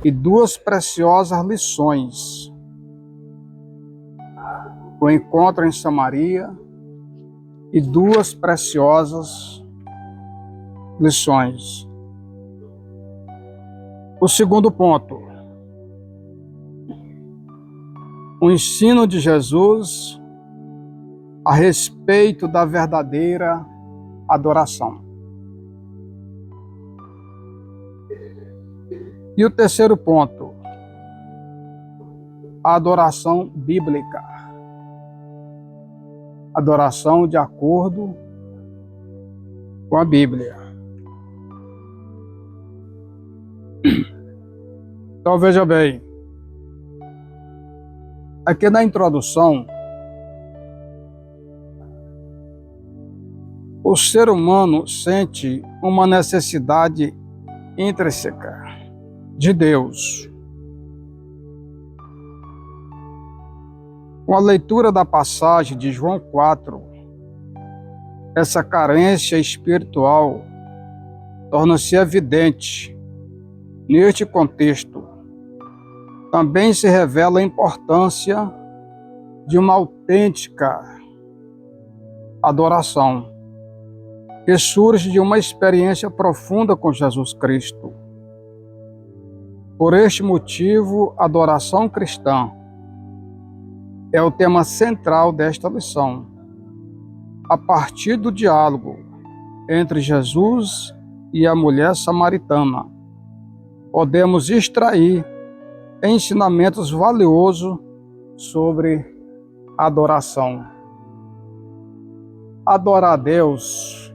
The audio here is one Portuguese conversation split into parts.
e duas preciosas lições. O encontro em Samaria e duas preciosas lições. O segundo ponto, o ensino de Jesus a respeito da verdadeira adoração. E o terceiro ponto, a adoração bíblica. Adoração de acordo com a Bíblia. Então veja bem, aqui na introdução, o ser humano sente uma necessidade intrínseca de Deus. Com a leitura da passagem de João 4, essa carência espiritual torna-se evidente. Neste contexto, também se revela a importância de uma autêntica adoração, que surge de uma experiência profunda com Jesus Cristo. Por este motivo, a adoração cristã é o tema central desta lição. A partir do diálogo entre Jesus e a mulher samaritana, podemos extrair ensinamentos valiosos sobre adoração. Adorar a Deus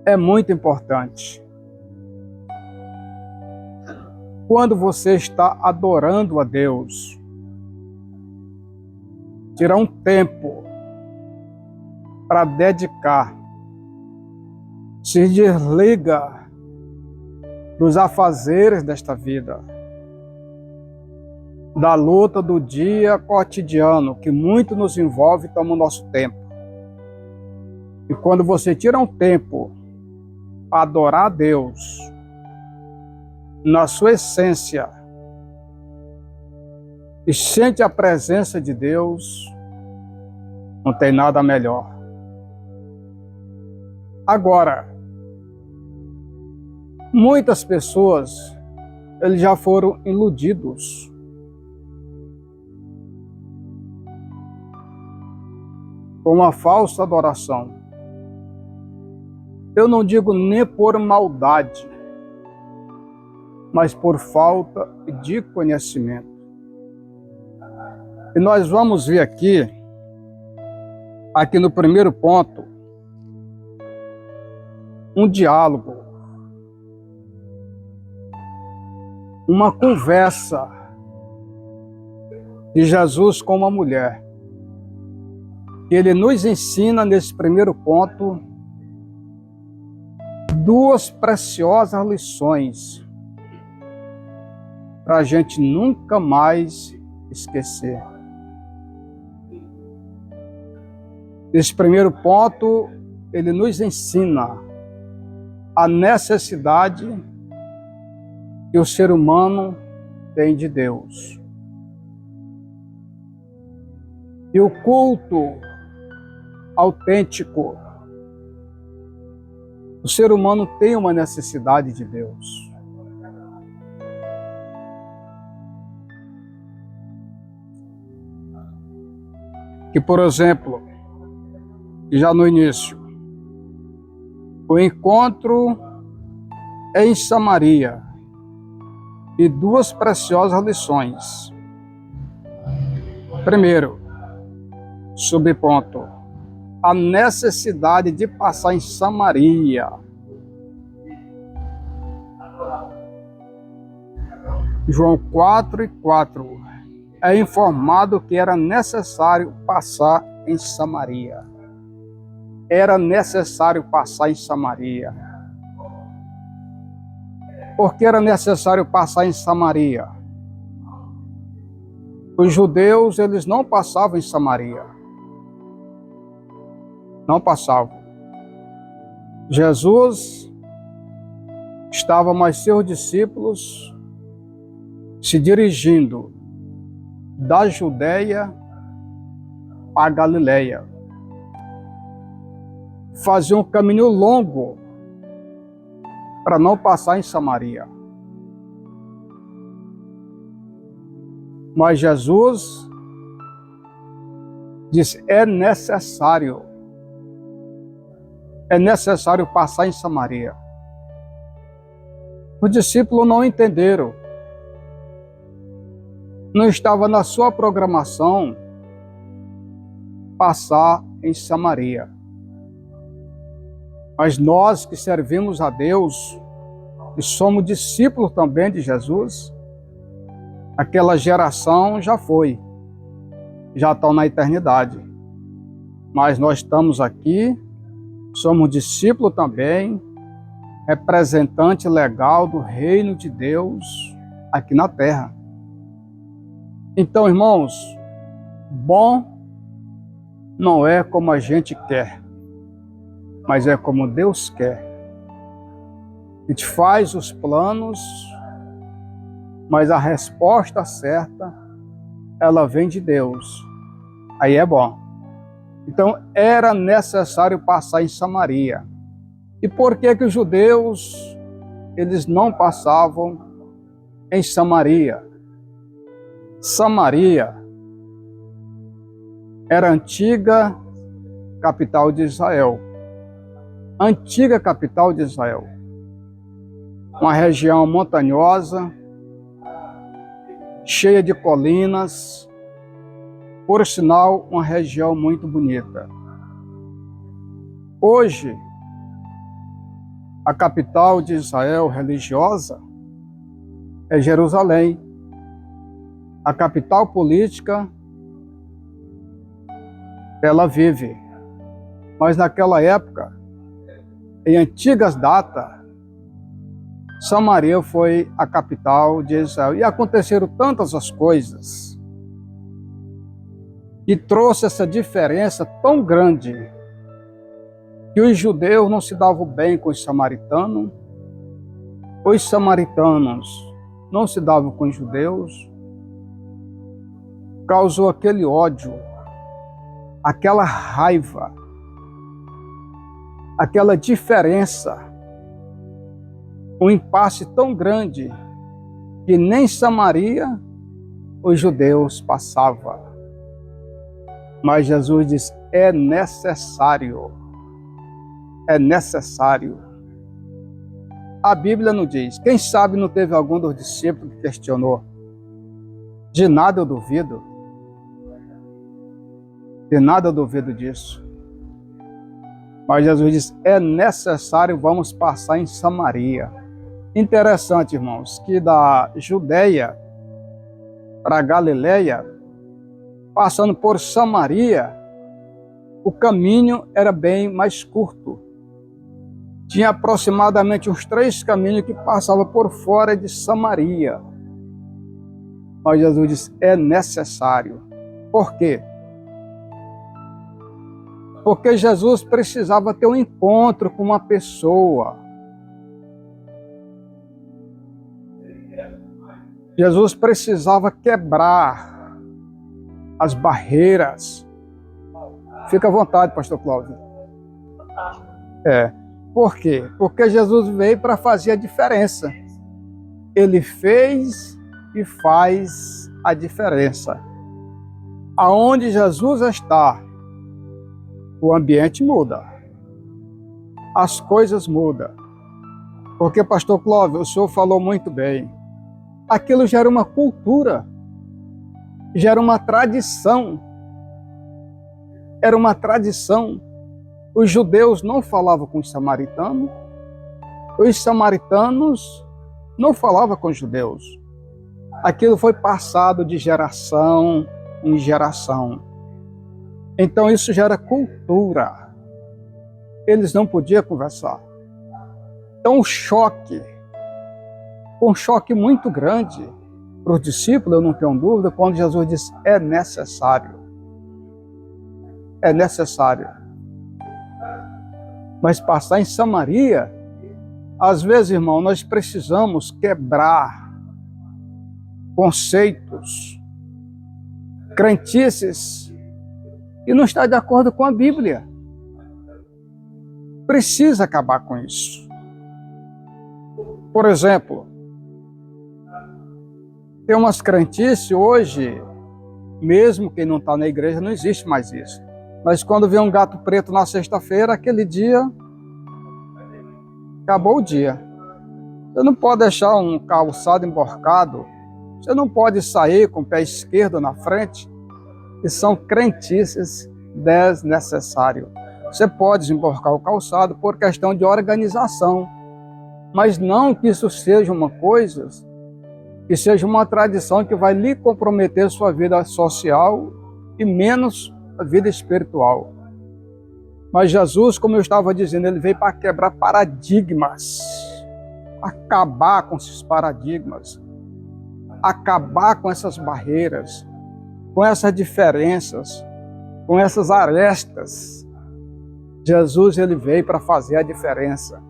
é muito importante. Quando você está adorando a Deus, tirar um tempo para dedicar, se desliga dos afazeres desta vida, da luta do dia cotidiano, que muito nos envolve e toma o nosso tempo. E quando você tira um tempo para adorar a Deus, na sua essência, e sente a presença de Deus, não tem nada melhor. Agora, muitas pessoas, eles já foram iludidos. Com uma falsa adoração. Eu não digo nem por maldade, mas por falta de conhecimento. E nós vamos ver aqui no primeiro ponto, um diálogo, uma conversa de Jesus com uma mulher. Ele nos ensina nesse primeiro ponto duas preciosas lições para a gente nunca mais esquecer. Nesse primeiro ponto, ele nos ensina a necessidade que o ser humano tem de Deus. E o culto autêntico, o ser humano tem uma necessidade de Deus. Que, por exemplo, já no início, o encontro em Samaria e duas preciosas lições. Primeiro, subponto, a necessidade de passar em Samaria. João 4:4 é informado que era necessário passar em Samaria. Era necessário passar em Samaria. Por que era necessário passar em Samaria? Os judeus, eles não passavam em Samaria. Não passavam. Jesus estavam mais seus discípulos se dirigindo da Judéia à Galileia. Faziam um caminho longo para não passar em Samaria. Mas Jesus disse: é necessário passar em Samaria. Os discípulos não entenderam. Não estava na sua programação passar em Samaria. Mas nós que servimos a Deus e somos discípulos também de Jesus, aquela geração já foi, já estão na eternidade. Mas nós estamos aqui, somos discípulos também, representante legal do reino de Deus aqui na terra. Então, irmãos, bom não é como a gente quer, mas é como Deus quer. A gente faz os planos, mas a resposta certa, ela vem de Deus. Aí é bom. Então, era necessário passar em Samaria. E por que que os judeus, eles não passavam em Samaria? Samaria era a antiga capital de Israel. Antiga capital de Israel. Uma região montanhosa, cheia de colinas, por sinal, uma região muito bonita. Hoje, a capital de Israel religiosa é Jerusalém. A capital política, Tel Aviv. Mas naquela época, em antigas datas, Samaria foi a capital de Israel. E aconteceram tantas as coisas e trouxe essa diferença tão grande que os judeus não se davam bem com os samaritanos não se davam com os judeus, causou aquele ódio, aquela raiva, aquela diferença, um impasse tão grande que nem Samaria os judeus passavam. Mas Jesus diz: é necessário. É necessário. A Bíblia não diz. Quem sabe não teve algum dos discípulos que questionou? De nada eu duvido. De nada eu duvido disso. Mas Jesus diz: é necessário, vamos passar em Samaria. Interessante, irmãos, que da Judéia para Galileia, passando por Samaria, o caminho era bem mais curto. Tinha aproximadamente uns 3 caminhos que passavam por fora de Samaria. Mas Jesus disse: é necessário. Por quê? Porque Jesus precisava ter um encontro com uma pessoa. Jesus precisava quebrar as barreiras. Fica à vontade, pastor Cláudio. Por quê? Porque Jesus veio para fazer a diferença. Ele fez e faz a diferença. Aonde Jesus está, o ambiente muda. As coisas mudam. Porque, pastor Cláudio, o senhor falou muito bem. Aquilo gera uma cultura, gera uma tradição. Era uma tradição. Os judeus não falavam com os samaritanos não falavam com os judeus. Aquilo foi passado de geração em geração. Então isso gera cultura. Eles não podiam conversar. Então um choque muito grande para os discípulos, eu não tenho dúvida, quando Jesus disse: é necessário. É necessário. Mas passar em Samaria Às vezes, irmão, nós precisamos quebrar conceitos, crentices, e não está de acordo com a Bíblia. Precisa acabar com isso. Por exemplo, tem umas crentices hoje, mesmo quem não está na igreja, não existe mais isso. Mas quando vê um gato preto na sexta-feira, aquele dia, acabou o dia. Você não pode deixar um calçado emborcado, você não pode sair com o pé esquerdo na frente, e são crentices desnecessários. Você pode desemborcar o calçado por questão de organização, mas não que isso seja uma coisa, que seja uma tradição que vai lhe comprometer sua vida social e menos a vida espiritual. Mas Jesus, como eu estava dizendo, ele veio para quebrar paradigmas, acabar com esses paradigmas, acabar com essas barreiras, com essas diferenças, com essas arestas. Jesus, ele veio para fazer a diferença.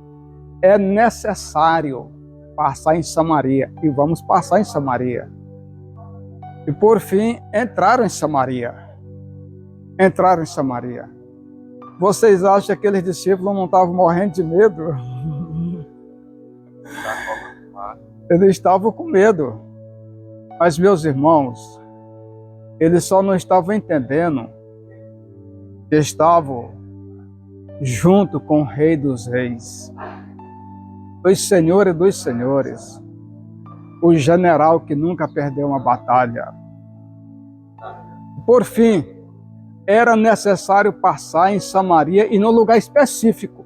É necessário passar em Samaria, e vamos passar em Samaria. E por fim, entraram em Samaria. Entraram em Samaria. Vocês acham que aqueles discípulos não estavam morrendo de medo? Eles estavam com medo. Mas, meus irmãos, eles só não estavam entendendo que estavam junto com o Rei dos Reis, o Senhor dos Senhores, o general que nunca perdeu uma batalha. Por fim, era necessário passar em Samaria e num lugar específico,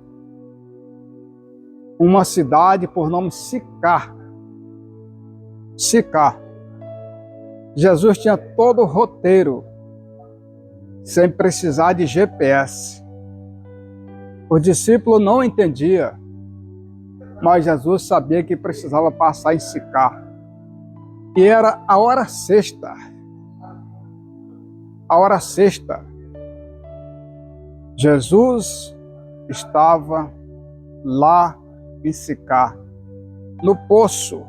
uma cidade por nome Sicar. Sicar. Jesus tinha todo o roteiro, sem precisar de GPS. O discípulo não entendia, mas Jesus sabia que precisava passar em Sicar. E era a hora sexta. A hora sexta. Jesus estava lá em Sicar, no poço,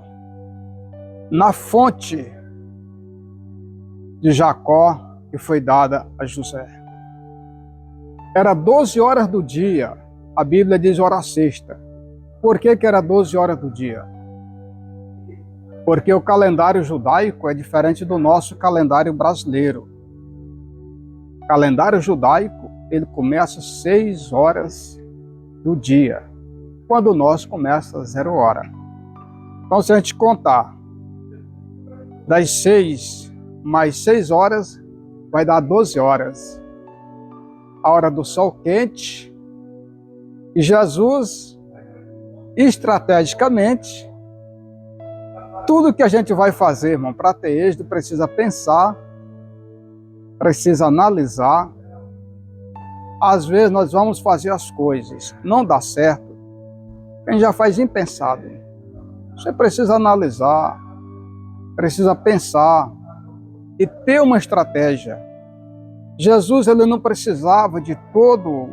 na fonte de Jacó, que foi dada a José. Era 12 horas do dia, a Bíblia diz hora sexta. Por que era 12 horas do dia? Porque o calendário judaico é diferente do nosso calendário brasileiro. O calendário judaico, ele começa às 6 horas do dia, quando o nosso começa às 0 hora. Então, se a gente contar das 6 mais 6 horas, vai dar 12 horas. A hora do sol quente. E Jesus, estrategicamente, tudo que a gente vai fazer, irmão, para ter êxito, precisa pensar, precisa analisar. Às vezes nós vamos fazer as coisas, não dá certo, quem já faz impensado. Você precisa analisar, precisa pensar e ter uma estratégia. Jesus, ele não precisava de todo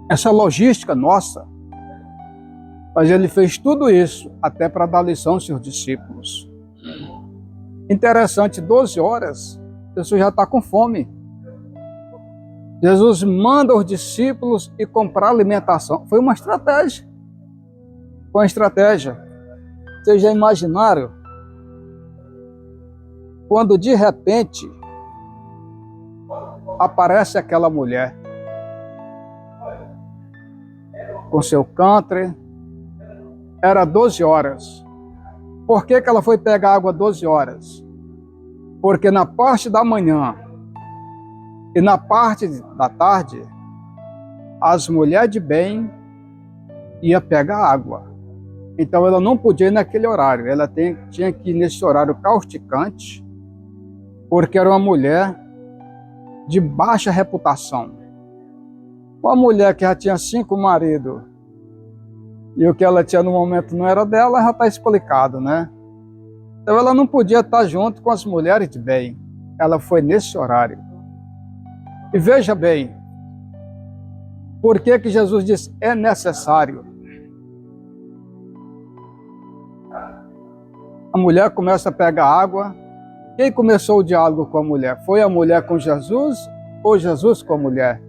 essa logística nossa, mas ele fez tudo isso até para dar lição aos seus discípulos. Interessante, 12 horas, Jesus já está com fome. Jesus manda os discípulos ir comprar alimentação. Foi uma estratégia. Foi uma estratégia. Vocês já imaginaram? Quando de repente aparece aquela mulher com seu country, era 12 horas. Por que ela foi pegar água 12 horas? Porque na parte da manhã e na parte da tarde, as mulheres de bem iam pegar água. Então ela não podia ir naquele horário, ela tinha que ir nesse horário causticante, porque era uma mulher de baixa reputação. Uma mulher que já tinha 5 maridos, e o que ela tinha no momento não era dela, já está explicado, né? Então ela não podia estar junto com as mulheres de bem. Ela foi nesse horário. E veja bem, por que Jesus disse, é necessário? A mulher começa a pegar água. Quem começou o diálogo com a mulher? Foi a mulher com Jesus ou Jesus com a mulher?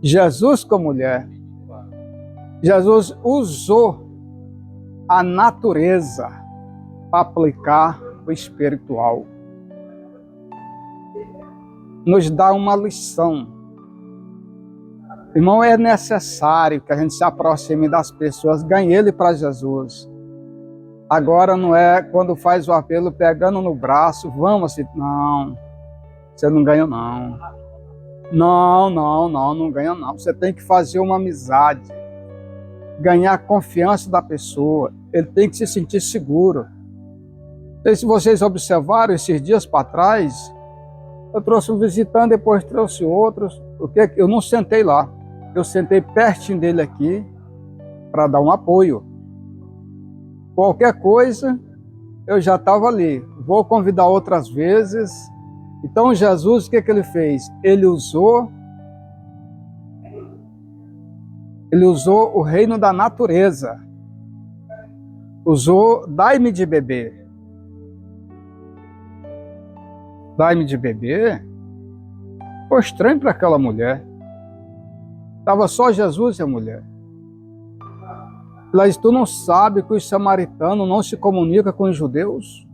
Jesus com a mulher. Jesus usou a natureza para aplicar o espiritual. Nos dá uma lição. Irmão, é necessário que a gente se aproxime das pessoas, ganhe ele para Jesus. Agora não é quando faz o apelo pegando no braço, vamos assim, não, você não ganha não. Não ganha não. Você tem que fazer uma amizade, ganhar a confiança da pessoa, ele tem que se sentir seguro. Não sei se vocês observaram esses dias para trás, eu trouxe um visitante, depois trouxe outros, porque eu não sentei lá, eu sentei pertinho dele aqui para dar um apoio. Qualquer coisa, eu já estava ali. Vou convidar outras vezes. Então Jesus, o que ele fez? Ele usou o reino da natureza. Usou, dai-me de beber. Dai-me de beber? Foi estranho para aquela mulher. Estava só Jesus e a mulher. Ela disse, tu não sabe que os samaritanos não se comunicam com os judeus?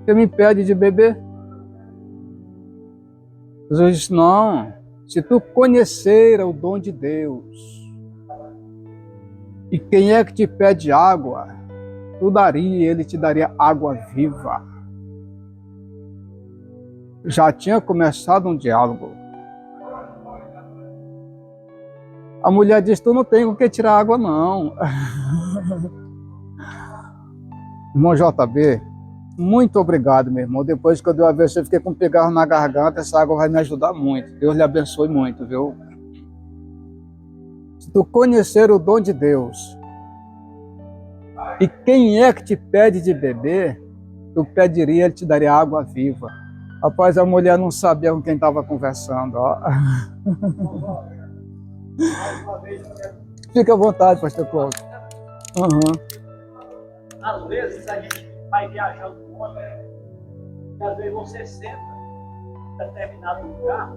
Você me impede de beber? Jesus disse, não, se tu conhecer o dom de Deus, e quem é que te pede água, tu daria, ele te daria água viva. Já tinha começado um diálogo. A mulher disse, tu não tem com que tirar água não. Irmão JB, muito obrigado, meu irmão. Depois que eu dei uma vez, eu fiquei com um pigarro na garganta, essa água vai me ajudar muito. Deus lhe abençoe muito, viu? Se tu conhecer o dom de Deus, e quem é que te pede de beber, tu pediria, ele te daria água viva. Rapaz, a mulher não sabia com quem estava conversando, ó. Fica à vontade, pastor Cláudio. Às vezes a gente vai viajando muito, e às vezes você senta em determinado lugar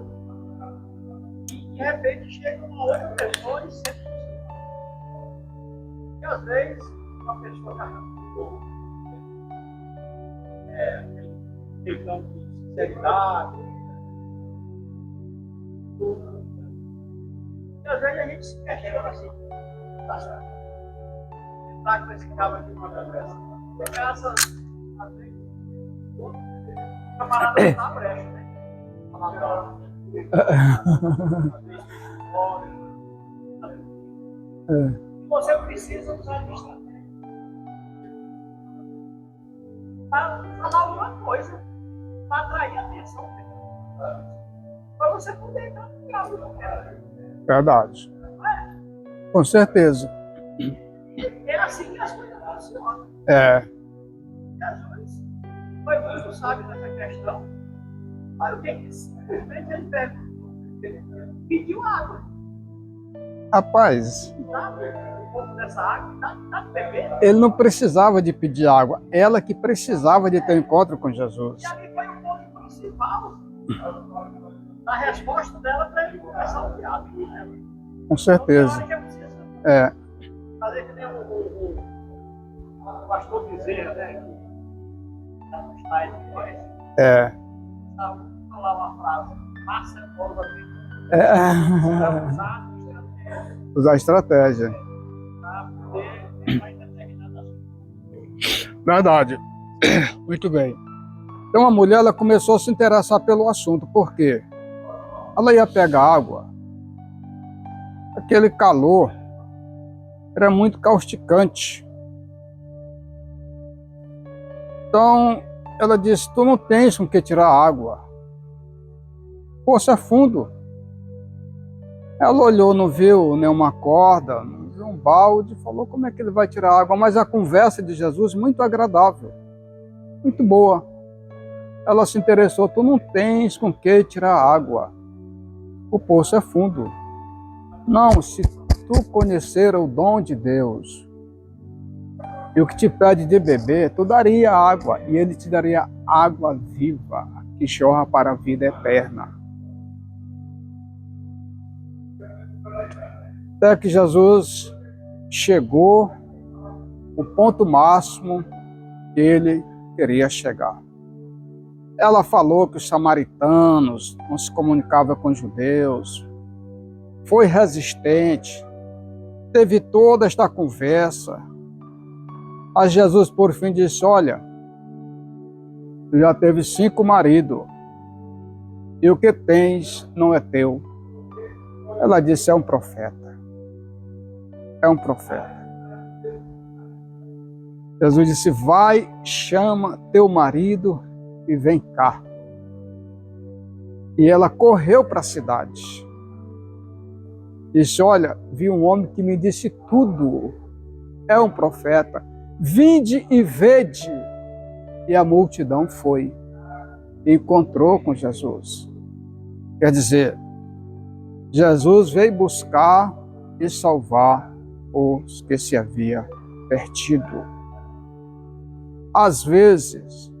e de repente chega uma outra pessoa e senta. E às vezes uma pessoa está aquele campo de sinceridade. E às vezes a gente se questiona assim, tá certo? Tá com esse cabo aqui numa conversa. E graças a Deus, o camarada não tá brecha, né? Você precisa usar de estratégia para falar alguma coisa para atrair a atenção dele. Para você poder entrar no caso. Verdade. Com certeza. É assim que as coisas funcionam. Jesus foi muito sábio nessa questão. Olha o que simplesmente ele pediu água. Rapaz, Um pouco dessa água, tá bebendo. ele não precisava de pedir água, ela que precisava de ter um encontro com Jesus. E ali foi o ponto principal da resposta dela para ele começar o diálogo. Com certeza. Fazer que nem o pastor Bezerra, né? Que está aí depois. Falar uma frase. Massa é bola Usar estratégia. Verdade. Muito bem. Então a mulher ela começou a se interessar pelo assunto. Por quê? Ela ia pegar água. Aquele calor era muito causticante. Então ela disse, tu não tens com que tirar água. Poço é fundo. Ela olhou, não viu nenhuma corda, não viu um balde, falou como é que ele vai tirar água. Mas a conversa de Jesus muito agradável, muito boa. Ela se interessou, tu não tens com que tirar água. O poço é fundo. Não, se tu conhecer o dom de Deus, E o que te pede de beber, tu daria água, e ele te daria água viva, que jorra para a vida eterna. Até que Jesus chegou o ponto máximo que ele queria chegar. Ela falou que os samaritanos não se comunicavam com os judeus, foi resistente, teve toda esta conversa. Mas Jesus, por fim, disse: olha, tu já teve 5 maridos, e o que tens não é teu. Ela disse: é um profeta. É um profeta. Jesus disse: vai, chama teu marido e vem cá. E ela correu para a cidade. Disse: olha, vi um homem que me disse tudo. É um profeta. Vinde e vede. E a multidão foi e encontrou com Jesus. Quer dizer, Jesus veio buscar e salvar os que se havia perdido. Às vezes,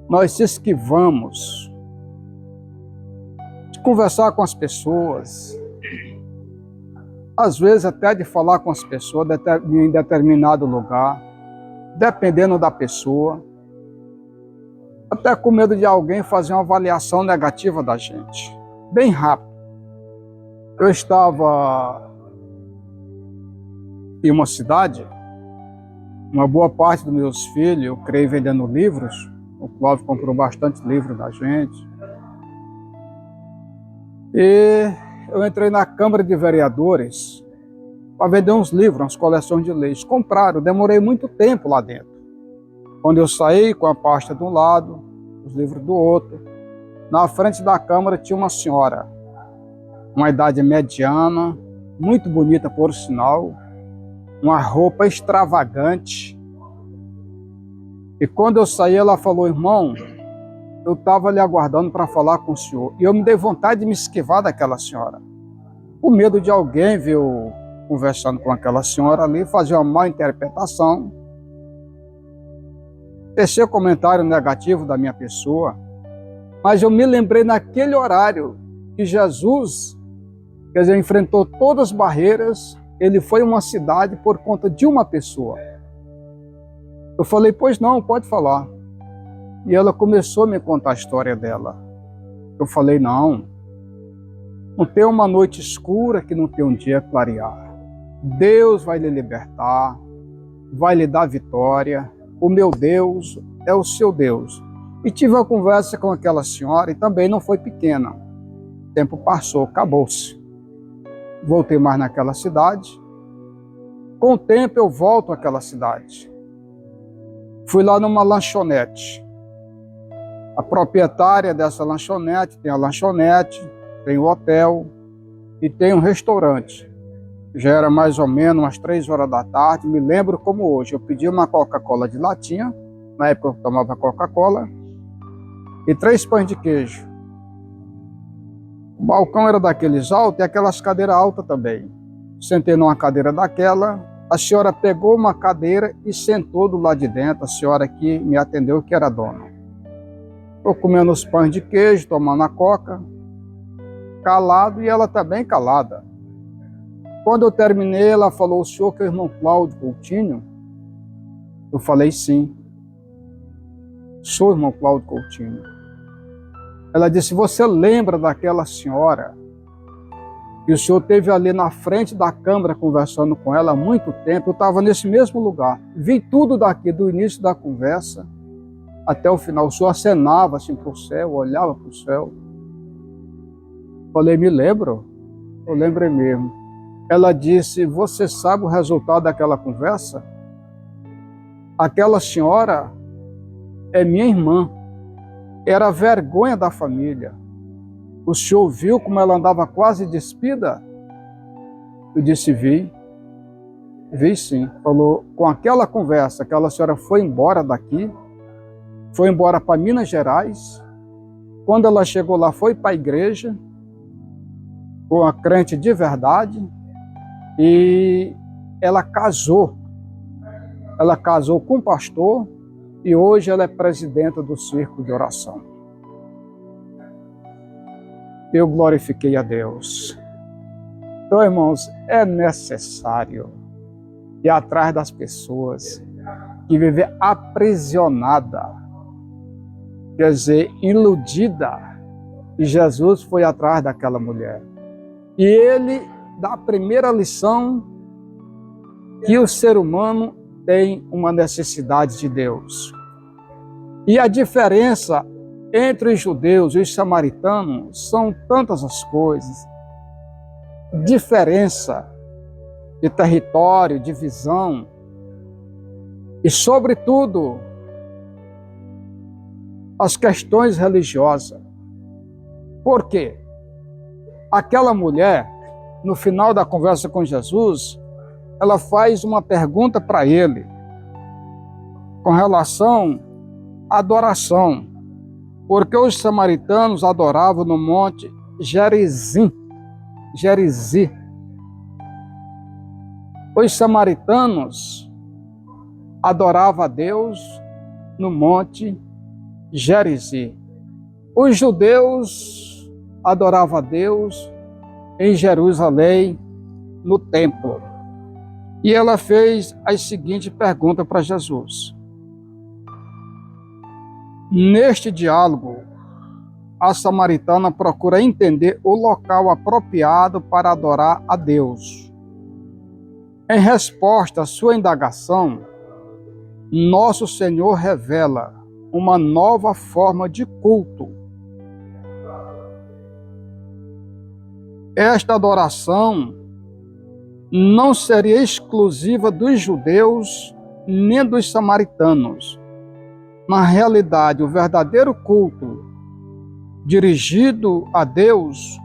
nós se esquivamos de conversar com as pessoas, às vezes até de falar com as pessoas em determinado lugar, dependendo da pessoa, até com medo de alguém fazer uma avaliação negativa da gente, bem rápido. Eu estava em uma cidade, uma boa parte dos meus filhos, eu creio, vendendo livros. O Cláudio comprou bastante livro da gente. E eu entrei na Câmara de Vereadores para vender uns livros, umas coleções de leis. Compraram, demorei muito tempo lá dentro. Quando eu saí com a pasta de um lado, os livros do outro, na frente da Câmara tinha uma senhora, uma idade mediana, muito bonita por sinal, uma roupa extravagante. E quando eu saí, ela falou: irmão, eu estava ali aguardando para falar com o senhor. E eu me dei vontade de me esquivar daquela senhora, com medo de alguém ver eu conversando com aquela senhora ali, fazer uma má interpretação, tecer comentário negativo da minha pessoa. Mas eu me lembrei naquele horário que Jesus, quer dizer, enfrentou todas as barreiras. Ele foi a uma cidade por conta de uma pessoa. Eu falei: pois não, pode falar. E ela começou a me contar a história dela. Eu falei: não tem uma noite escura que não tem um dia clarear. Deus vai lhe libertar, vai lhe dar vitória. O meu Deus é o seu Deus. E tive uma conversa com aquela senhora, e também não foi pequena. O tempo passou, acabou-se. Voltei mais naquela cidade. Com o tempo eu volto àquela cidade. Fui lá numa lanchonete. A proprietária dessa lanchonete tem a lanchonete, tem o hotel e tem um restaurante. Já era mais ou menos umas 3 horas da tarde, me lembro como hoje. Eu pedi uma Coca-Cola de latinha, na época eu tomava Coca-Cola, e 3 pães de queijo. O balcão era daqueles altos e aquelas cadeiras altas também. Sentei numa cadeira daquela, a senhora pegou uma cadeira e sentou do lado de dentro, a senhora que me atendeu, que era dona. Estou comendo os pães de queijo, tomando a coca, calado, e ela também calada. Quando eu terminei, ela falou: o senhor que é o irmão Cláudio Coutinho? Eu falei: sim, sou o irmão Cláudio Coutinho. Ela disse: você lembra daquela senhora que o senhor esteve ali na frente da Câmara conversando com ela há muito tempo? Eu estava nesse mesmo lugar, vi tudo daqui, do início da conversa até o final. O senhor acenava assim para o céu, olhava para o céu. Falei: me lembro? Eu lembrei mesmo. Ela disse: você sabe o resultado daquela conversa? Aquela senhora é minha irmã. Era a vergonha da família. O senhor viu como ela andava quase despida? Eu disse: vi. Vi sim. Falou: com aquela conversa, aquela senhora foi embora daqui, foi embora para Minas Gerais. Quando ela chegou lá, foi para a igreja, com a crente de verdade, e ela casou Ela casou com um pastor e hoje ela é presidenta do círculo de oração. Eu glorifiquei a Deus. Então, irmãos, é necessário ir atrás das pessoas que vivem aprisionada, quer dizer, iludida. E Jesus foi atrás daquela mulher. E ele dá a primeira lição que o ser humano tem uma necessidade de Deus. E a diferença entre os judeus e os samaritanos são tantas as coisas. Diferença de território, de visão. E, sobretudo, as questões religiosas. Por quê? Aquela mulher, no final da conversa com Jesus, ela faz uma pergunta para ele com relação à adoração, porque os samaritanos adoravam no monte Gerizim. Os samaritanos adoravam a Deus no monte Gerizim. Os judeus adoravam a Deus em Jerusalém, no templo. E ela fez a seguinte pergunta para Jesus. Neste diálogo, a samaritana procura entender o local apropriado para adorar a Deus. Em resposta à sua indagação, nosso Senhor revela uma nova forma de culto. Esta adoração não seria exclusiva dos judeus nem dos samaritanos. Na realidade, o verdadeiro culto dirigido a Deus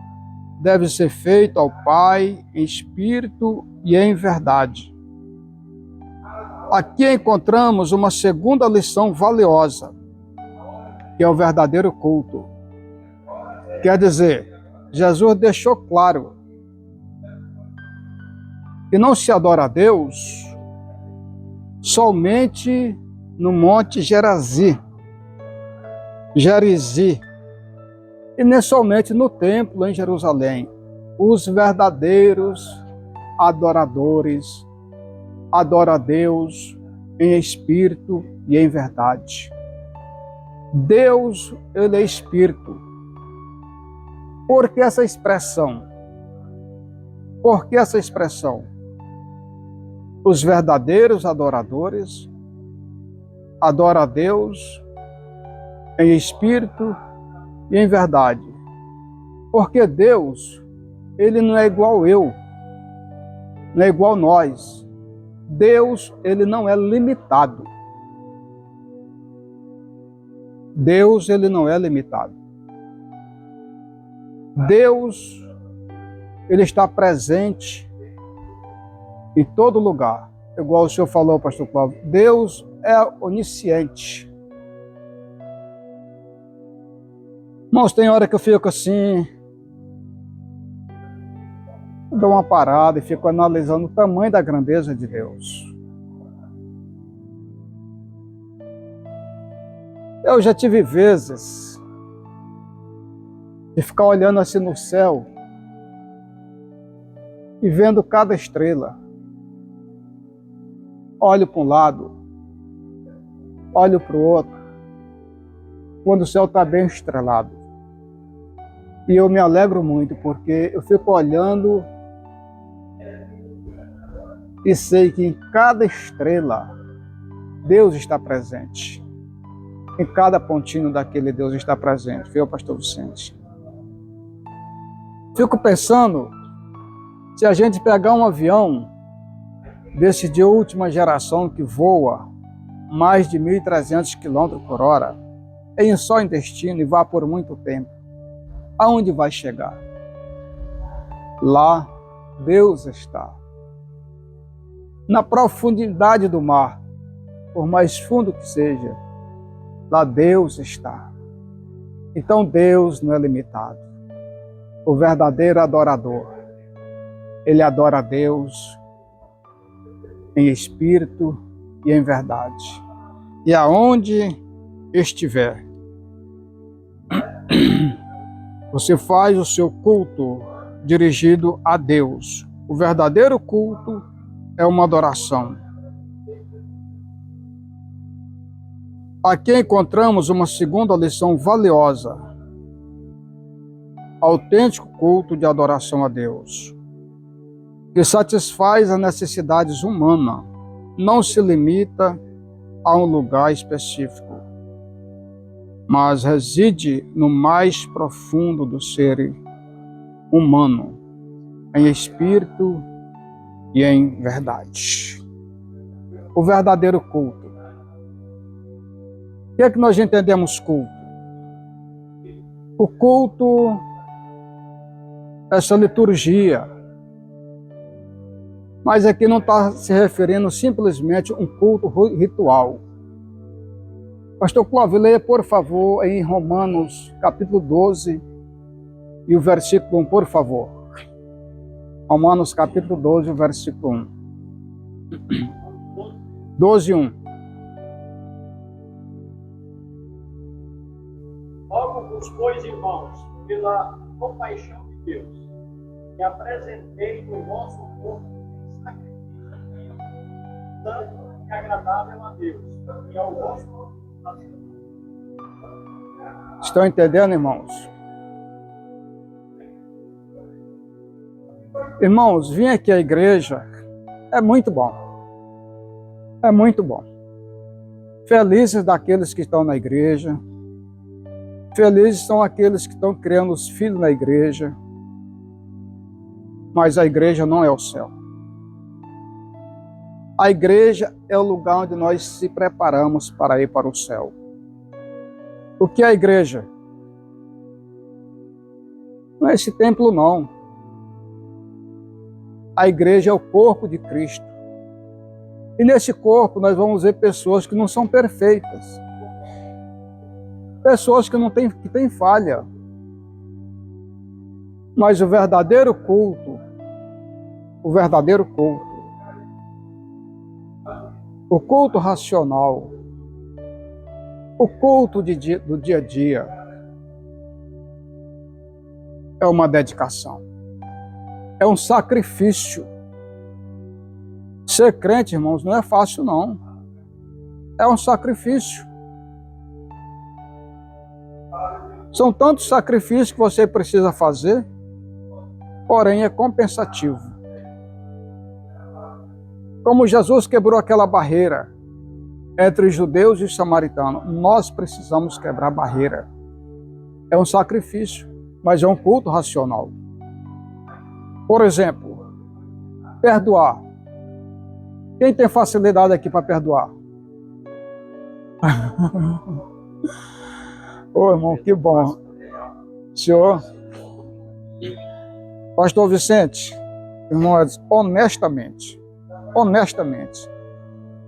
deve ser feito ao Pai em espírito e em verdade. Aqui encontramos uma segunda lição valiosa, que é o verdadeiro culto. Quer dizer, Jesus deixou claro que não se adora a Deus somente no Monte Gerizim, e nem somente no templo em Jerusalém. Os verdadeiros adoradores adoram a Deus em espírito e em verdade. Deus, ele é espírito. Por que essa expressão? Por que essa expressão? Os verdadeiros adoradores adoram a Deus em espírito e em verdade. Porque Deus, ele não é igual eu, não é igual nós. Deus, ele não é limitado. Deus, ele não é limitado. Deus, ele está presente em todo lugar. Igual o senhor falou, pastor Cláudio, Deus é onisciente. Irmãos, tem hora que eu fico assim, dou uma parada e fico analisando o tamanho da grandeza de Deus. Eu já tive vezes de ficar olhando assim no céu e vendo cada estrela. Olho para um lado, olho para o outro, quando o céu está bem estrelado. E eu me alegro muito, porque eu fico olhando e sei que em cada estrela Deus está presente. Em cada pontinho daquele Deus está presente. Viu, pastor Vicente? Fico pensando, se a gente pegar um avião desse de última geração que voa mais de 1.300 km por hora, em só intestino e vá por muito tempo, aonde vai chegar? Lá Deus está. Na profundidade do mar, por mais fundo que seja, lá Deus está. Então Deus não é limitado. O verdadeiro adorador, ele adora a Deus em espírito e em verdade. E aonde estiver, você faz o seu culto dirigido a Deus. O verdadeiro culto é uma adoração. Aqui encontramos uma segunda lição valiosa. Autêntico culto de adoração a Deus, que satisfaz as necessidades humanas, não se limita a um lugar específico, mas reside no mais profundo do ser humano, em espírito e em verdade. O verdadeiro culto. O que é que nós entendemos culto? O culto, essa liturgia, mas aqui não está se referindo simplesmente a um culto ritual. Pastor Clóvis, leia, por favor, em Romanos, capítulo 12, e o versículo 1, por favor. Romanos, capítulo 12, o versículo 1. 12, 1. Rogo-vos, pois, irmãos, pela compaixão de Deus, que apresentei o vosso corpo em sacrifício santo e agradável a Deus, e ao vosso prazer. Estão entendendo, irmãos? Irmãos, vir aqui à igreja é muito bom. É muito bom. Felizes daqueles que estão na igreja. Felizes são aqueles que estão criando os filhos na igreja. Mas a igreja não é o céu. A igreja é o lugar onde nós se preparamos para ir para o céu. O que é a igreja? Não é esse templo, não. A igreja é o corpo de Cristo. E nesse corpo nós vamos ver pessoas que não são perfeitas. Pessoas que têm falha. Mas o verdadeiro culto, o culto racional, o culto do dia a dia, é uma dedicação, é um sacrifício. Ser crente, irmãos, não é fácil, não. É um sacrifício. São tantos sacrifícios que você precisa fazer, porém é compensativo. Como Jesus quebrou aquela barreira entre os judeus e os samaritanos, nós precisamos quebrar a barreira. É um sacrifício, mas é um culto racional. Por exemplo, perdoar. Quem tem facilidade aqui para perdoar? Ô, irmão, que bom. Senhor, Pastor Vicente, irmãos, honestamente,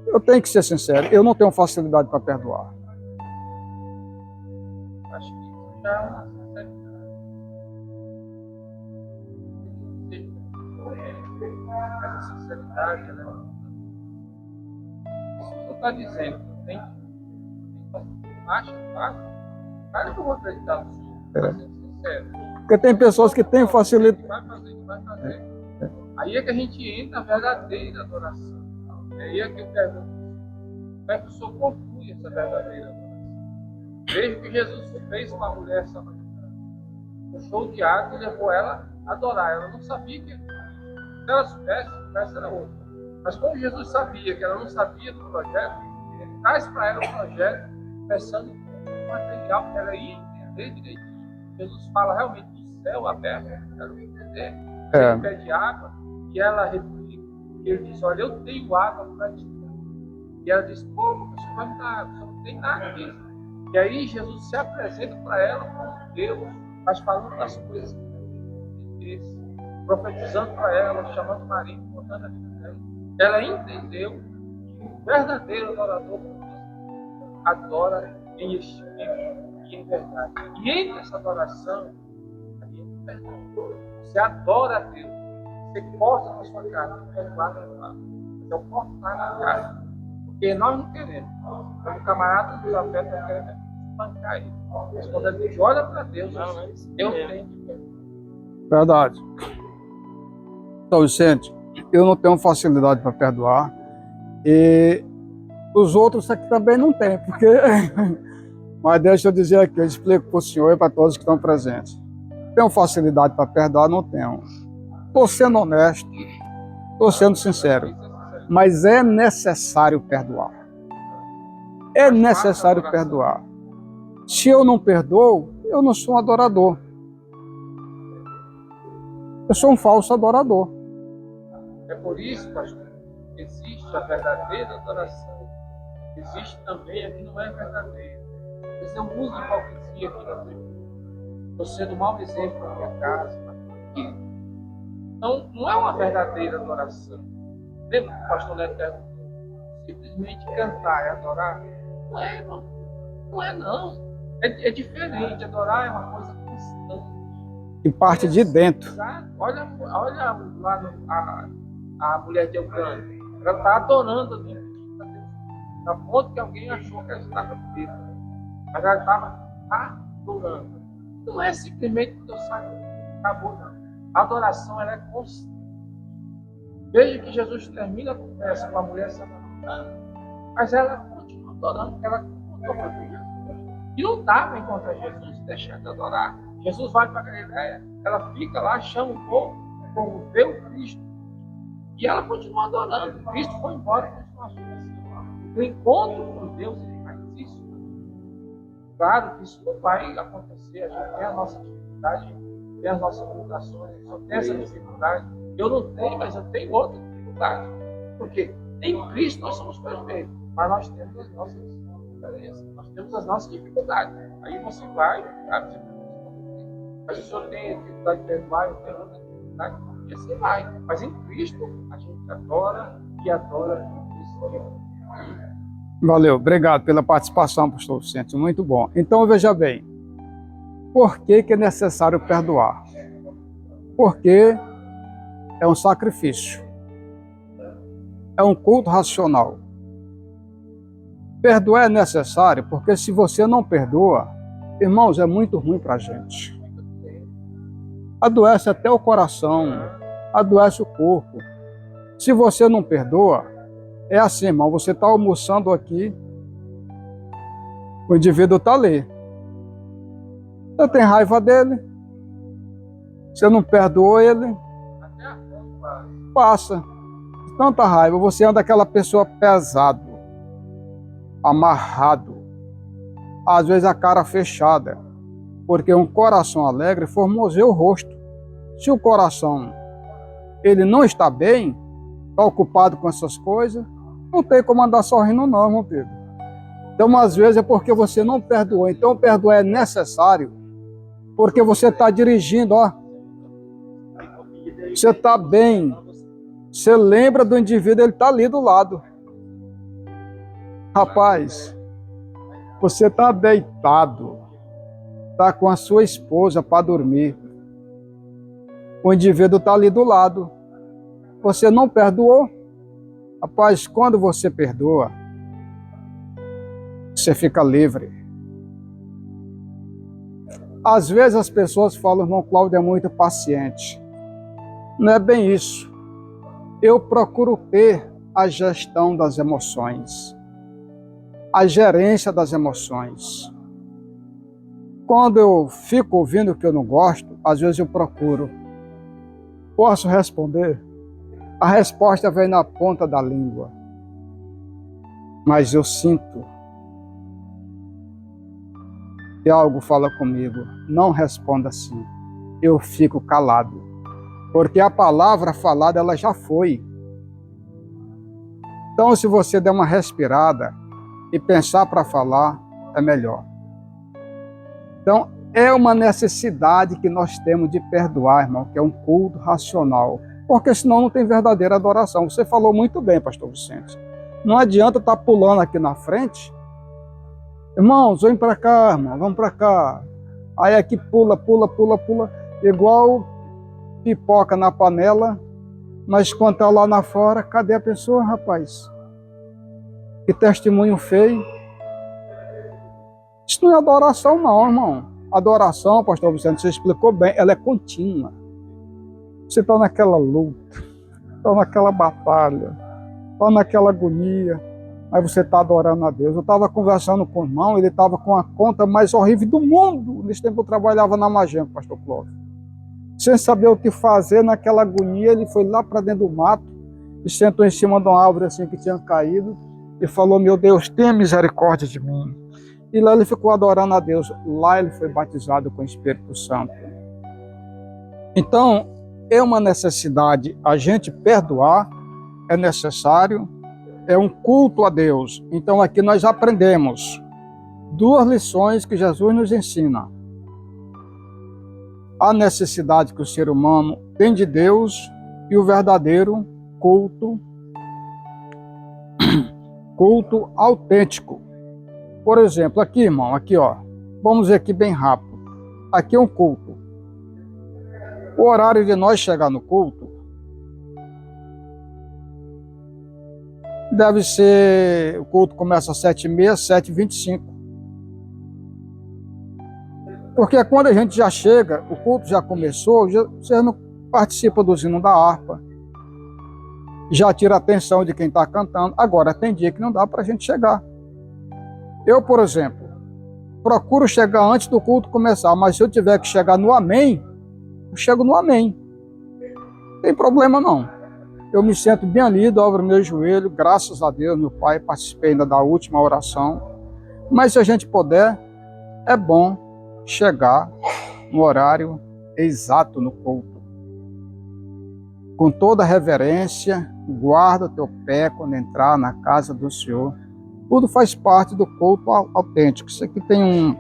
eu tenho que ser sincero, eu não tenho facilidade para perdoar. Acho que isso já é uma sinceridade. Essa sinceridade, né? Isso que você está dizendo, tem acha fácil. Claro que eu vou acreditar no Senhor, para ser sincero. Porque tem pessoas que têm facilidade. Vai fazer. Aí é que a gente entra na verdadeira adoração. Aí é que eu pergunto, como é que o Senhor conclui essa verdadeira adoração? Veja o que Jesus fez com a mulher samaritana. Puxou o diácono e levou ela a adorar. Ela não sabia que, se ela soubesse, essa era outra. Mas como Jesus sabia que ela não sabia do projeto, ele traz para ela o projeto, pensando no material que ela ia entender direitinho. Jesus fala realmente do céu aberto, ela não entender. Ele pede água e ela replica. E ele diz, olha, eu tenho água para te dar. E ela diz, pô, o senhor vai me dar água, o senhor não tem nada disso. E aí Jesus se apresenta para ela como Deus, mas falando das coisas que ele fez, profetizando para ela, chamando Maria, contando a vida dela. Ela entendeu que o verdadeiro adorador adora em espírito e em verdade. E entre essa adoração, você adora a Deus, você corta na sua carne, perdoar na sua. Mas é o cortar na carne. Porque nós não queremos. Quando o camarada nos afeta, nós queremos espancar ele. Mas quando a gente olha para Deus, Deus tem que perdoar. Verdade. Então, Vicente, eu não tenho facilidade para perdoar. E os outros aqui também não têm, porque... Mas deixa eu dizer aqui, eu explico para o senhor e para todos que estão presentes. Tenho facilidade para perdoar? Não tenho. Estou sendo honesto, estou sendo sincero. Mas é necessário perdoar. É necessário perdoar. Se eu não perdoo, eu não sou um adorador. Eu sou um falso adorador. É por isso, pastor, que existe a verdadeira adoração. Existe também a que não é verdadeira. Você usa hipocrisia aqui na frente. Estou sendo um mau exemplo na minha casa. Então, não é uma verdadeira adoração. Lembra que o pastor Neto perguntou? Simplesmente cantar e adorar? Não é, irmão. Não é, não. É diferente. Adorar é uma coisa constante. E parte de dentro. Olha lá a mulher de Eucânia. Ela está adorando a Deus. Na ponto que alguém achou que ela estava preta. Mas ela estava adorando. Não é simplesmente que Deus sabe, acabou, não. A adoração ela é constante. Veja que Jesus termina a conversa com a mulher samaritana, mas ela continua adorando, porque ela contou para Jesus. E não dá para encontrar Jesus e deixar de adorar. Jesus vai para a Galileia, ela fica lá, chama o povo vê o Cristo, e ela continua adorando. Cristo foi embora, continua assim. O encontro com Deus, ele faz isso. Claro que isso não vai acontecer, a gente tem a nossa dificuldade, tem as nossas limitações, a gente só tem essa dificuldade. Eu não tenho, mas eu tenho outra dificuldade. Porque em Cristo nós somos perfeitos, mas nós temos as nossas diferenças, nós temos as nossas dificuldades. Aí você vai, mas o senhor tem dificuldade de perdoar, eu tenho outra dificuldade, e assim vai. Mas em Cristo a gente adora e adora em Cristo. Valeu, obrigado pela participação, pastor Vicente, muito bom. Então veja bem, por que é necessário perdoar? Porque é um sacrifício, é um culto racional. Perdoar é necessário porque se você não perdoa, irmãos, é muito ruim para a gente. Adoece até o coração, adoece o corpo. Se você não perdoa, é assim, irmão, você está almoçando aqui, o indivíduo está ali. Você tem raiva dele, você não perdoou ele, passa. Tanta raiva, você anda aquela pessoa pesado, amarrado, às vezes a cara fechada, porque um coração alegre formoseia o rosto. Se o coração ele não está bem, está ocupado com essas coisas, não tem como andar sorrindo não, meu Pedro. Então, às vezes é porque você não perdoou. Então, perdoar é necessário, porque você está dirigindo, ó. Você está bem. Você lembra do indivíduo, ele está ali do lado. Rapaz, você está deitado, está com a sua esposa para dormir. O indivíduo está ali do lado. Você não perdoou? Rapaz, quando você perdoa, você fica livre. Às vezes as pessoas falam, irmão Cláudio é muito paciente. Não é bem isso. Eu procuro ter a gestão das emoções, a gerência das emoções. Quando eu fico ouvindo o que eu não gosto, às vezes eu procuro. Posso responder? A resposta vem na ponta da língua. Mas eu sinto que algo fala comigo. Não responda assim. Eu fico calado. Porque a palavra falada, ela já foi. Então, se você der uma respirada e pensar para falar, é melhor. Então, é uma necessidade que nós temos de perdoar, irmão, que é um culto racional. Porque senão não tem verdadeira adoração. Você falou muito bem, pastor Vicente. Não adianta estar pulando aqui na frente. Irmãos, vem para cá, irmão, vamos para cá. Aí aqui pula, igual pipoca na panela, mas quando está lá na fora, cadê a pessoa, rapaz? Que testemunho feio. Isso não é adoração não, irmão. Adoração, pastor Vicente, você explicou bem, ela é contínua. Você está naquela luta, está naquela batalha, está naquela agonia, mas você está adorando a Deus. Eu estava conversando com o irmão, ele estava com a conta mais horrível do mundo. Nesse tempo eu trabalhava na Magento, pastor Clóvis. Sem saber o que fazer naquela agonia, ele foi lá para dentro do mato e sentou em cima de uma árvore assim que tinha caído e falou: meu Deus, tenha misericórdia de mim. E lá ele ficou adorando a Deus. Lá ele foi batizado com o Espírito Santo. Então, é uma necessidade a gente perdoar, é necessário, é um culto a Deus. Então aqui nós aprendemos duas lições que Jesus nos ensina. A necessidade que o ser humano tem de Deus e o verdadeiro culto autêntico. Por exemplo, aqui, irmão, aqui, ó, vamos ver aqui bem rápido. Aqui é um culto. O horário de nós chegar no culto deve ser, o culto começa às 7h30, 7h25. Porque quando a gente já chega, o culto já começou, você não participa do hino da harpa, já tira a atenção de quem está cantando. Agora, tem dia que não dá para a gente chegar. Eu, por exemplo, procuro chegar antes do culto começar, mas se eu tiver que chegar no amém, eu chego no amém. Não tem problema não. Eu me sento bem ali, dobro meu joelho, graças a Deus, meu pai, participei ainda da última oração. Mas se a gente puder, é bom chegar no horário exato no culto. Com toda reverência, guarda o teu pé quando entrar na casa do Senhor. Tudo faz parte do culto autêntico. Isso aqui tem um...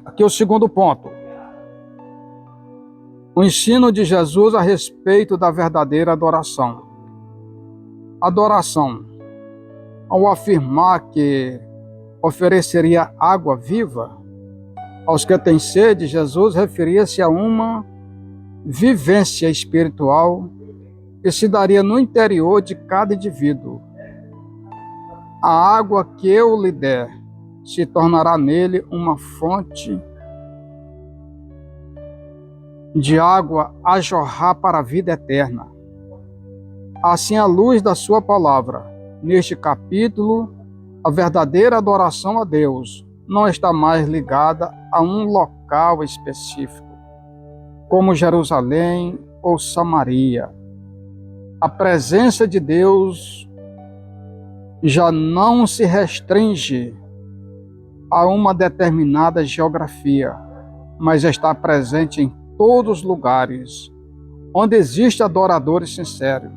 Aqui é o segundo ponto. O ensino de Jesus a respeito da verdadeira adoração. Adoração, ao afirmar que ofereceria água viva aos que têm sede, Jesus referia-se a uma vivência espiritual que se daria no interior de cada indivíduo. A água que eu lhe der se tornará nele uma fonte de água a jorrar para a vida eterna. Assim, à luz da sua palavra, neste capítulo, a verdadeira adoração a Deus não está mais ligada a um local específico, como Jerusalém ou Samaria. A presença de Deus já não se restringe a uma determinada geografia, mas está presente em todos os lugares onde existem adoradores sinceros.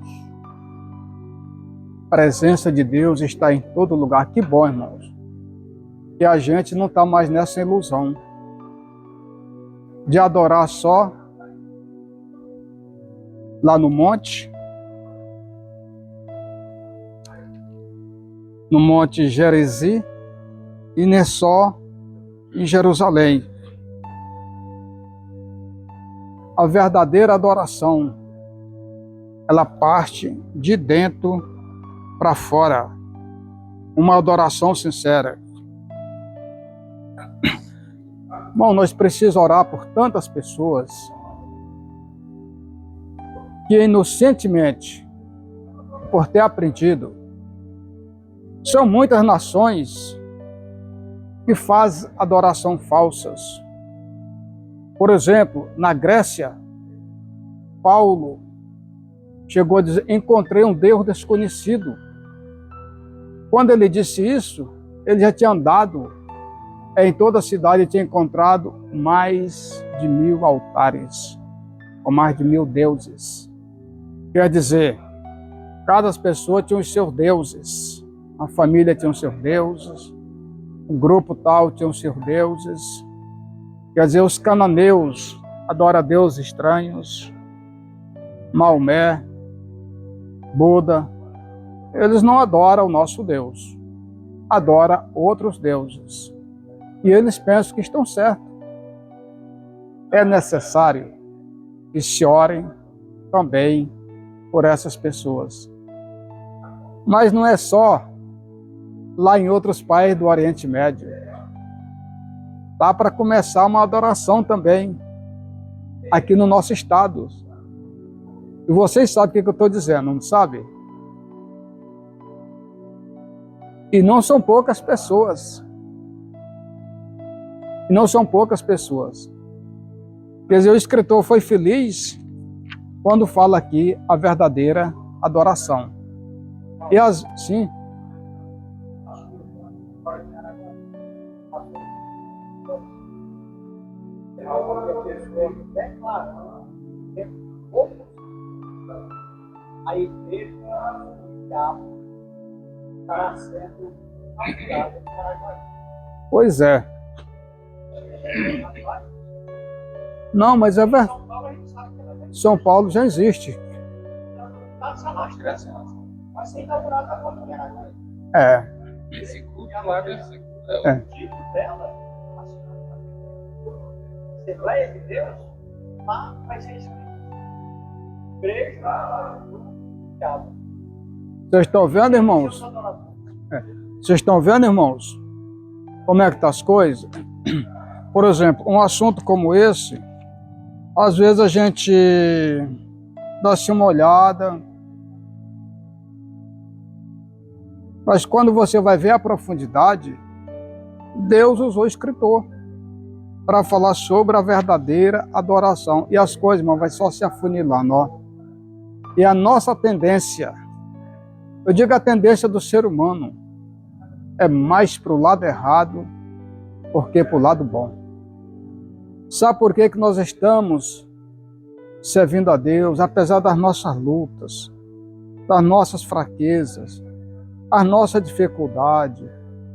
A presença de Deus está em todo lugar. Que bom, irmãos, que a gente não está mais nessa ilusão de adorar só lá no monte Gerizim, e nem só em Jerusalém. A verdadeira adoração, ela parte de dentro para fora. Uma adoração sincera. Bom, nós precisamos orar por tantas pessoas que inocentemente, por ter aprendido, são muitas nações que fazem adoração falsas. Por exemplo, na Grécia, Paulo chegou a dizer: encontrei um Deus desconhecido. Quando ele disse isso, ele já tinha andado em toda a cidade e tinha encontrado mais de 1000 altares, ou mais de 1000 deuses. Quer dizer, cada pessoa tinha os seus deuses. A família tinha os seus deuses, o grupo tal tinha os seus deuses. Quer dizer, os cananeus adoram deuses estranhos, Maomé, Buda. Eles não adoram o nosso Deus, adoram outros deuses. E eles pensam que estão certos. É necessário que se orem também por essas pessoas. Mas não é só lá em outros países do Oriente Médio. Dá para começar uma adoração também aqui no nosso estado. E vocês sabem o que eu estou dizendo, não sabe? E não são poucas pessoas. E não são poucas pessoas. Quer dizer, o escritor foi feliz quando fala aqui a verdadeira adoração. E sim. A igreja está sendo aplicada em Paraguai. Pois é. Não, mas é verdade. São Paulo já existe. Vai ser inaugurado agora em Paraguai. É. Esse culto lá deve ser. É. O título dela, Assembleia de Deus, lá vai ser escrito Igreja do Diabo. Vocês estão vendo, irmãos? Vocês estão vendo, irmãos? Como é que tá as coisas? Por exemplo, um assunto como esse, às vezes a gente dá-se uma olhada, mas quando você vai ver a profundidade, Deus usou o escritor para falar sobre a verdadeira adoração. E as coisas, irmão, vai só se afunilando, ó. E a nossa tendência, eu digo a tendência do ser humano, é mais para o lado errado porque para o lado bom. Sabe por que nós estamos servindo a Deus, apesar das nossas lutas, das nossas fraquezas, as nossas dificuldades,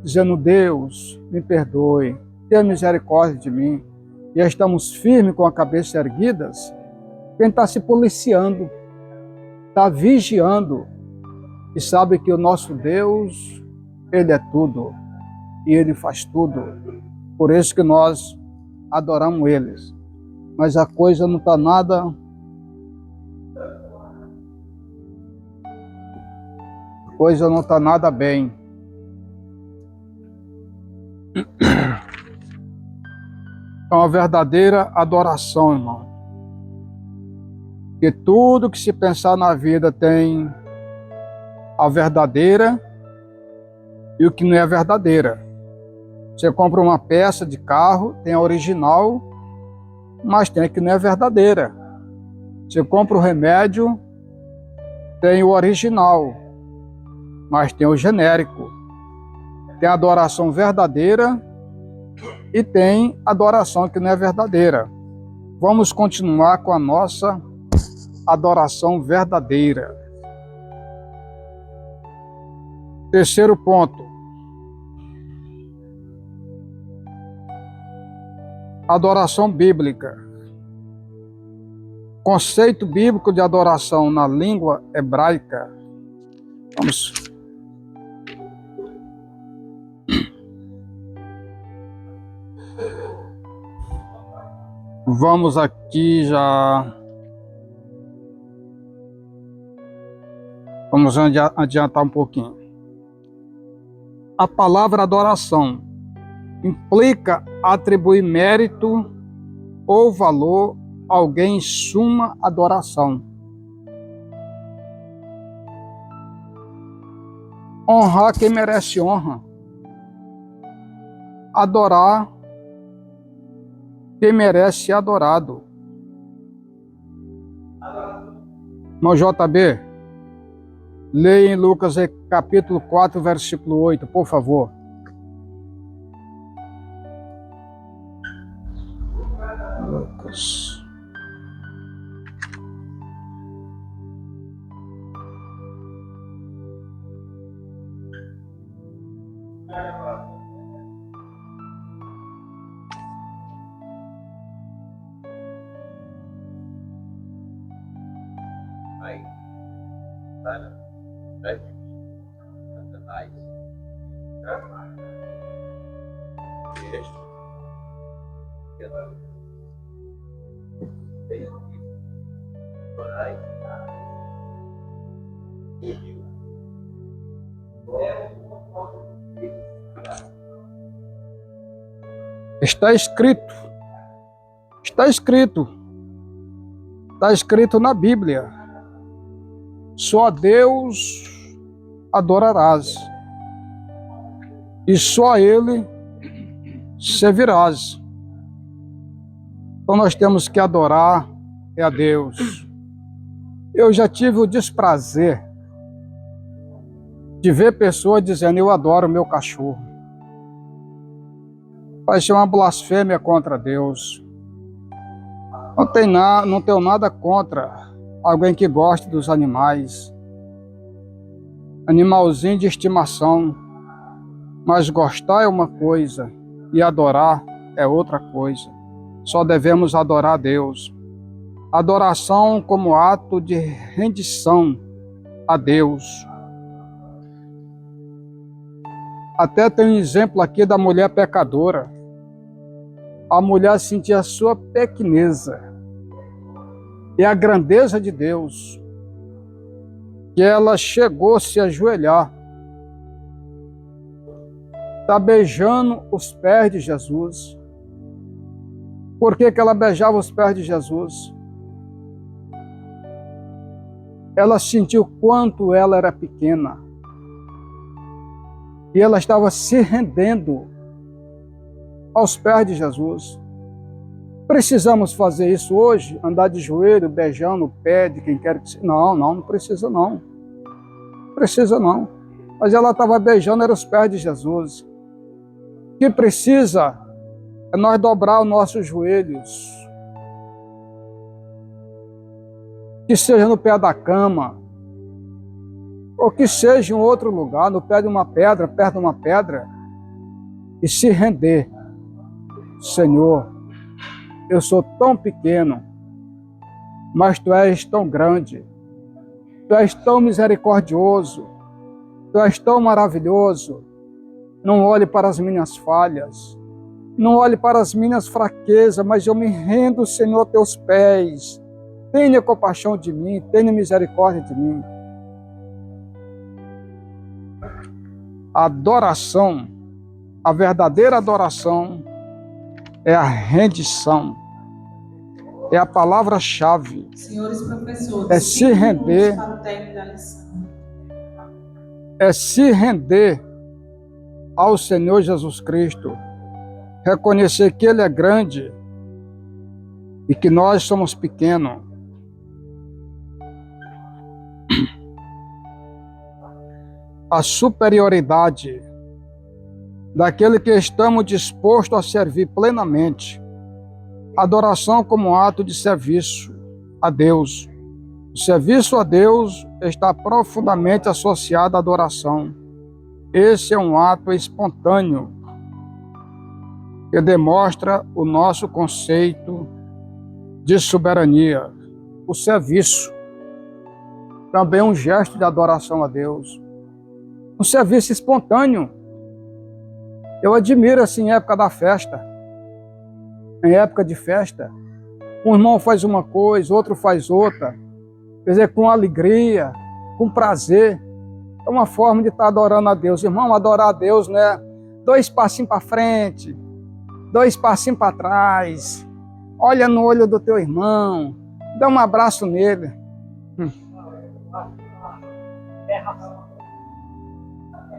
dizendo: Deus, me perdoe, tenha misericórdia de mim. E estamos firmes com a cabeça erguida. Quem está se policiando, está vigiando e sabe que o nosso Deus, Ele é tudo e Ele faz tudo. Por isso que nós adoramos eles. Mas a coisa não está nada... A coisa não está nada bem. É uma verdadeira adoração, irmão. Que tudo que se pensar na vida tem a verdadeira e o que não é verdadeira. Você compra uma peça de carro, tem a original, mas tem a que não é verdadeira. Você compra o remédio, tem o original, mas tem o genérico. Tem a adoração verdadeira e tem adoração que não é verdadeira. Vamos continuar com a nossa adoração verdadeira. Terceiro ponto. Adoração bíblica. Conceito bíblico de adoração na língua hebraica. Vamos aqui já. Vamos adiantar um pouquinho. A palavra adoração implica atribuir mérito ou valor a alguém em suma adoração. Honrar quem merece honra. Adorar quem merece ser adorado. Irmão JB, leia em Lucas capítulo 4, versículo 8, por favor. Lucas. Aí, para perto de mim, Satanás, este, Está escrito. Está escrito. Está escrito na Bíblia. Só a Deus adorarás. E só a Ele servirás. Então nós temos que adorar a Deus. Eu já tive o desprazer de ver pessoas dizendo: eu adoro meu cachorro. Vai ser uma blasfêmia contra Deus. Não tenho nada contra alguém que goste dos animais. Animalzinho de estimação. Mas gostar é uma coisa e adorar é outra coisa. Só devemos adorar a Deus. Adoração como ato de rendição a Deus. Até tem um exemplo aqui da mulher pecadora. A mulher sentia a sua pequeneza e a grandeza de Deus, que ela chegou a se ajoelhar, está beijando os pés de Jesus. Por que ela beijava os pés de Jesus? Ela sentiu quanto ela era pequena. E ela estava se rendendo aos pés de Jesus. Precisamos fazer isso hoje? Andar de joelho, beijando o pé de quem quer que seja? Não precisa não. Precisa não. Mas ela estava beijando os pés de Jesus. O que precisa é nós dobrar os nossos joelhos. Que seja no pé da cama, ou que seja em outro lugar, no pé de uma pedra, perto de uma pedra, e se render. Senhor, eu sou tão pequeno, mas Tu és tão grande, Tu és tão misericordioso, Tu és tão maravilhoso. Não olhe para as minhas falhas, não olhe para as minhas fraquezas, mas eu me rendo, Senhor, a Teus pés. Tenha compaixão de mim, tenha misericórdia de mim. A adoração, a verdadeira adoração, é a rendição. É a palavra-chave. Senhores professores, é se render. Para o término da lição. É se render ao Senhor Jesus Cristo. Reconhecer que Ele é grande e que nós somos pequenos. A superioridade daquele que estamos dispostos a servir plenamente. Adoração como ato de serviço a Deus. O serviço a Deus está profundamente associado à adoração. Esse é um ato espontâneo que demonstra o nosso conceito de soberania. O serviço também é um gesto de adoração a Deus. Um serviço espontâneo. Eu admiro assim em época da festa. Em época de festa, um irmão faz uma coisa, outro faz outra. Quer dizer, com alegria, com prazer. É uma forma de estar adorando a Deus. Irmão, adorar a Deus, né? 2 passinhos para frente, 2 passinhos para trás. Olha no olho do teu irmão, dá um abraço nele. É razão.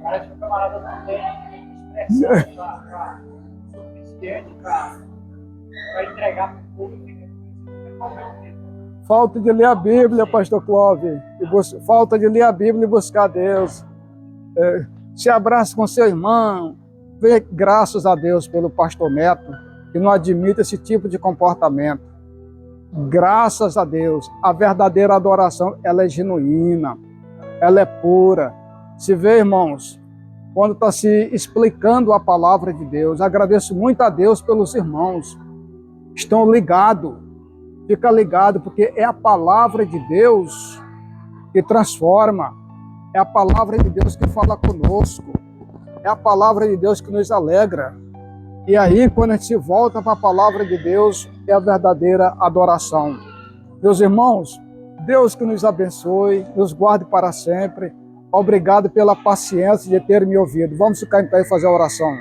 Parece que o camarada não tem expressão suficiente para entregar para o público. Falta de ler a Bíblia, pastor Clóvis. Falta de ler a Bíblia e buscar Deus. Se abraça com seu irmão. Vê graças a Deus pelo pastor Neto, que não admite esse tipo de comportamento. Graças a Deus. A verdadeira adoração, ela é genuína. Ela é pura. Se vê, irmãos, quando está se explicando a palavra de Deus, agradeço muito a Deus pelos irmãos. Estão ligados. Fica ligado, porque é a palavra de Deus que transforma. É a palavra de Deus que fala conosco. É a palavra de Deus que nos alegra. E aí, quando a gente se volta para a palavra de Deus, é a verdadeira adoração. Meus irmãos, Deus que nos abençoe, nos guarde para sempre. Obrigado pela paciência de ter me ouvido. Vamos ficar em pé e fazer a oração.